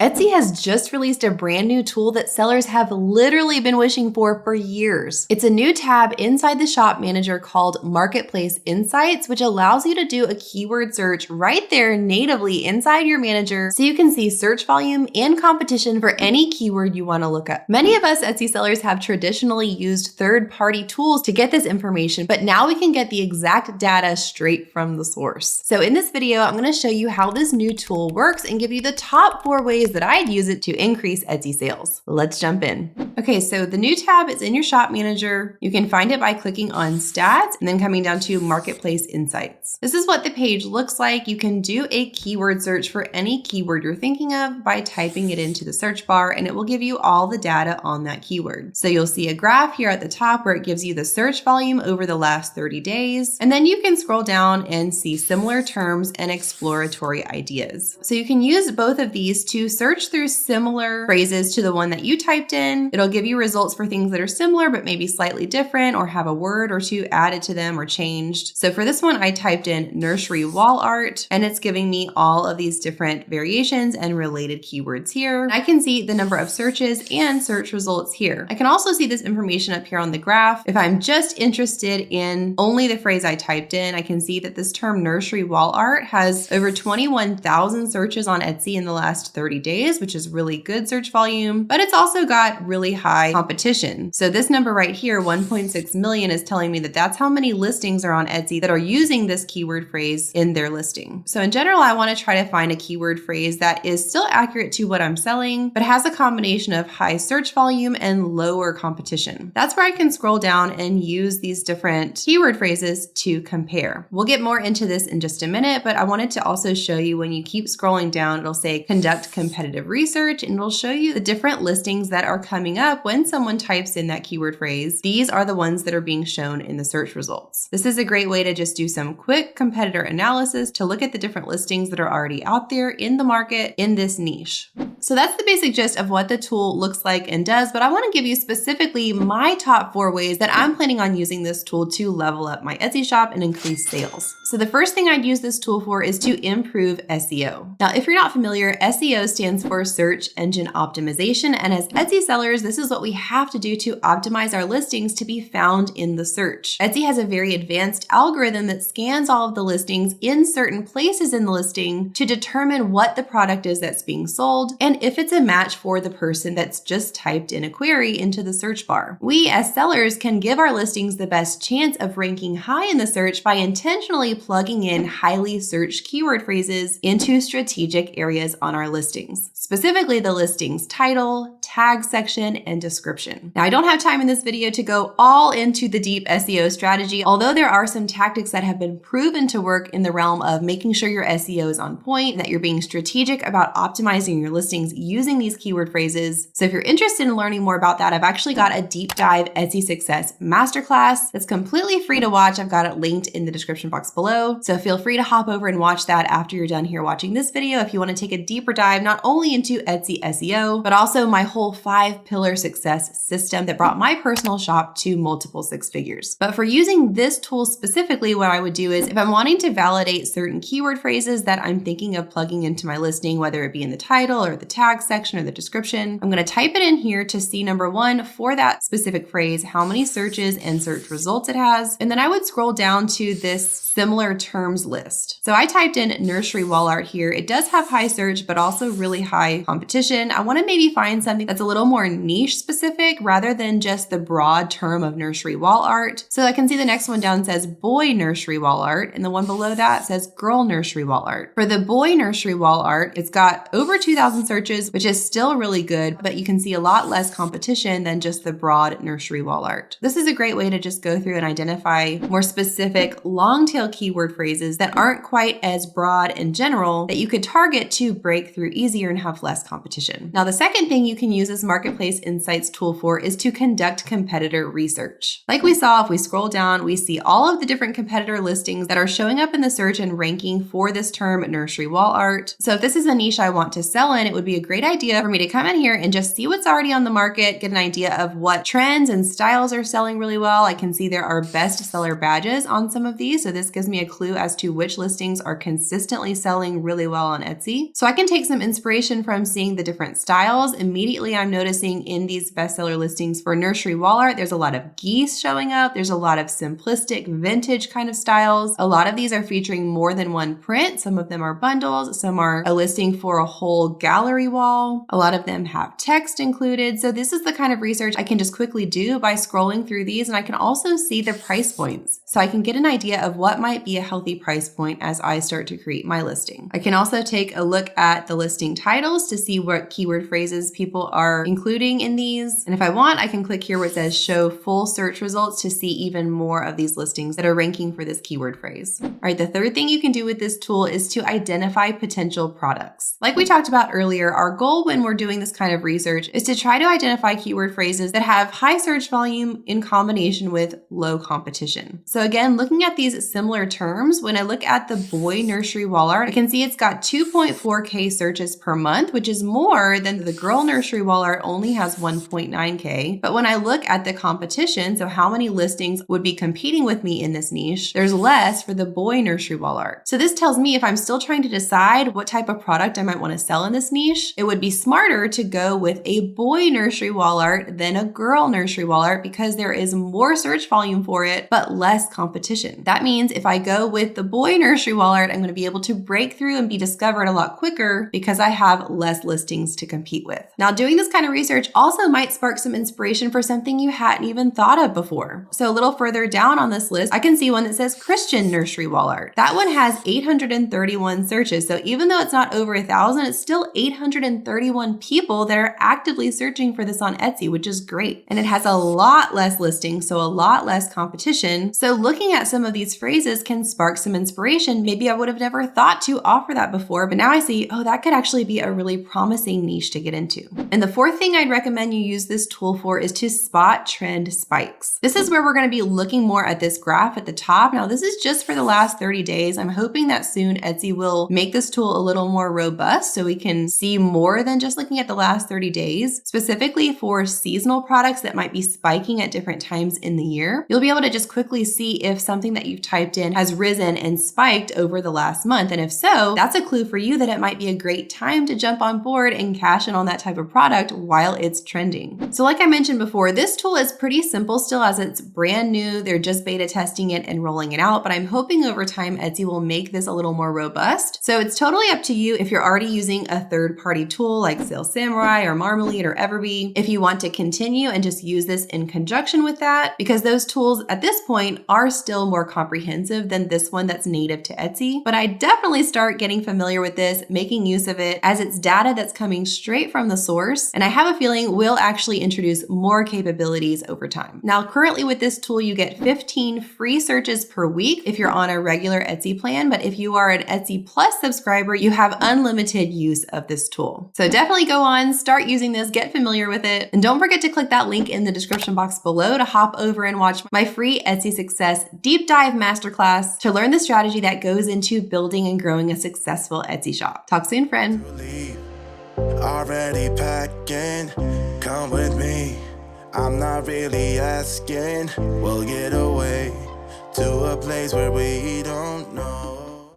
Etsy has just released a brand new tool that sellers have literally been wishing for years. It's a new tab inside the shop manager called Marketplace Insights, which allows you to do a keyword search right there natively inside your manager so you can see search volume and competition for any keyword you want to look up. Many of us Etsy sellers have traditionally used third-party tools to get this information, but now we can get the exact data straight from the source. So in this video, I'm going to show you how this new tool works and give you the top 4 ways that I'd use it to increase Etsy sales. Let's jump in. Okay, so the new tab is in your shop manager. You can find it by clicking on stats and then coming down to Marketplace Insights. This is what the page looks like. You can do a keyword search for any keyword you're thinking of by typing it into the search bar, and it will give you all the data on that keyword. So you'll see a graph here at the top where it gives you the search volume over the last 30 days. And then you can scroll down and see similar terms and exploratory ideas. So you can use both of these to search through similar phrases to the one that you typed in. It'll give you results for things that are similar but maybe slightly different or have a word or two added to them or changed. So for this one, I typed in nursery wall art, and it's giving me all of these different variations and related keywords here. I can see the number of searches and search results here. I can also see this information up here on the graph. If I'm just interested in only the phrase I typed in, I can see that this term nursery wall art has over 21,000 searches on Etsy in the last 30 days, which is really good search volume, but it's also got really high competition. So this number right here, 1.6 million, is telling me that that's how many listings are on Etsy that are using this keyword phrase in their listing. So in general, I want to try to find a keyword phrase that is still accurate to what I'm selling, but has a combination of high search volume and lower competition. That's where I can scroll down and use these different keyword phrases to compare. We'll get more into this in just a minute, but I wanted to also show you when you keep scrolling down, it'll say conduct competitive research, and it'll show you the different listings that are coming up when someone types in that keyword phrase. These are the ones that are being shown in the search results. This is a great way to just do some quick competitor analysis to look at the different listings that are already out there in the market in this niche. So that's the basic gist of what the tool looks like and does, but I want to give you specifically my top 4 ways that I'm planning on using this tool to level up my Etsy shop and increase sales. So the first thing I'd use this tool for is to improve SEO. Now, if you're not familiar, SEO stands for search engine optimization. And as Etsy sellers, this is what we have to do to optimize our listings to be found in the search. Etsy has a very advanced algorithm that scans all of the listings in certain places in the listing to determine what the product is that's being sold and if it's a match for the person that's just typed in a query into the search bar. We as sellers can give our listings the best chance of ranking high in the search by intentionally plugging in highly searched keyword phrases into strategic areas on our listings, specifically the listing's title, tag section, and description. Now, I don't have time in this video to go all into the deep SEO strategy, although there are some tactics that have been proven to work in the realm of making sure your SEO is on point and that you're being strategic about optimizing your listings using these keyword phrases. So if you're interested in learning more about that, I've actually got a deep dive Etsy success masterclass that's completely free to watch. I've got it linked in the description box below. So feel free to hop over and watch that after you're done here watching this video if you want to take a deeper dive, not only into Etsy SEO, but also my whole 5-pillar success system that brought my personal shop to multiple 6 figures. But for using this tool specifically, what I would do is if I'm wanting to validate certain keyword phrases that I'm thinking of plugging into my listing, whether it be in the title or the tag section or the description, I'm going to type it in here to see, number 1, for that specific phrase, how many searches and search results it has. And then I would scroll down to this similar terms list. So I typed in nursery wall art here. It does have high search, but also really high competition. I want to maybe find something that's a little more niche specific rather than just the broad term of nursery wall art. So I can see the next one down says boy nursery wall art, and the one below that says girl nursery wall art. For the boy nursery wall art, it's got over 2,000 searches, which is still really good, but you can see a lot less competition than just the broad nursery wall art. This is a great way to just go through and identify more specific long tail keyword phrases that aren't quite as broad and general that you could target to break through easier and have less competition. Now, the second thing you can use this Marketplace Insights tool for is to conduct competitor research. Like we saw, if we scroll down, we see all of the different competitor listings that are showing up in the search and ranking for this term nursery wall art. So if this is a niche I want to sell in, it would be a great idea for me to come in here and just see what's already on the market, get an idea of what trends and styles are selling really well. I can see there are bestseller badges on some of these, so this gives me a clue as to which listings are consistently selling really well on Etsy. So I can take some inspiration from seeing the different styles. Immediately I'm noticing in these bestseller listings for nursery wall art, there's a lot of geese showing up. There's a lot of simplistic vintage kind of styles. A lot of these are featuring more than one print. Some of them are bundles. Some are a listing for a whole gallery wall. A lot of them have text included. So this is the kind of research I can just quickly do by scrolling through these, and I can also see the price points. So I can get an idea of what might be a healthy price point as I start to create my listing. I can also take a look at the listing titles to see what keyword phrases people are including in these. And if I want, I can click here where it says show full search results to see even more of these listings that are ranking for this keyword phrase. All right, the third thing you can do with this tool is to identify potential products. Like we talked about earlier, our goal when we're doing this kind of research is to try to identify keyword phrases that have high search volume in combination with low competition. So again, looking at these similar terms, when I look at the boy nursery wall art, I can see it's got 2.4K searches per month, which is more than the girl nursery wall art only has 1.9K. But when I look at the competition, so how many listings would be competing with me in this niche, there's less for the boy nursery wall art. So this tells me if I'm still trying to decide what type of product I might want to sell in this niche, it would be smarter to go with a boy nursery wall art than a girl nursery wall art because there is more search volume for it, but less competition. That means if I go with the boy nursery wall art, I'm going to be able to break through and be discovered a lot quicker because I have less listings to compete with. Now, doing this kind of research also might spark some inspiration for something you hadn't even thought of before. So a little further down on this list, I can see one that says Christian nursery wall art. That one has 831 searches. So even though it's not over 1,000, it's still 831 people that are actively searching for this on Etsy, which is great. And it has a lot less listings, so a lot less competition. So looking at some of these phrases can spark some inspiration. Maybe I would have never thought to offer that before, but now I see, oh, that could actually be a really promising niche to get into. And the fourth thing I'd recommend you use this tool for is to spot trend spikes. This is where we're going to be looking more at this graph at the top. Now, this is just for the last 30 days. I'm hoping that soon Etsy will make this tool a little more robust so we can see more than just looking at the last 30 days, specifically for seasonal products that might be spiking at different times in the year. You'll be able to just quickly see if something that you've typed in has risen and spiked over the last month. And if so, that's a clue for you that it might be a great time to jump on board and cash in on that type of product while it's trending. So like I mentioned before, this tool is pretty simple still as it's brand new. They're just beta testing it and rolling it out, but I'm hoping over time Etsy will make this a little more robust. So it's totally up to you if you're already using a third-party tool like Sales Samurai or Marmalade or Everbee, if you want to continue and just use this in conjunction with that, because those tools at this point are still more comprehensive than this one that's native to Etsy. But I definitely start getting familiar with this, making use of it as it's data that's coming straight from the source. And I have a feeling we'll actually introduce more capabilities over time. Now, currently with this tool, you get 15 free searches per week if you're on a regular Etsy plan. But if you are an Etsy Plus subscriber, you have unlimited use of this tool. So definitely go on, start using this, get familiar with it. And don't forget to click that link in the description box below to hop over and watch my free Etsy Success Deep Dive Masterclass to learn the strategy that goes into building and growing a successful Etsy shop. Talk soon, friend. Already packing, come with me. I'm not really asking. We'll get away to a place where we don't know.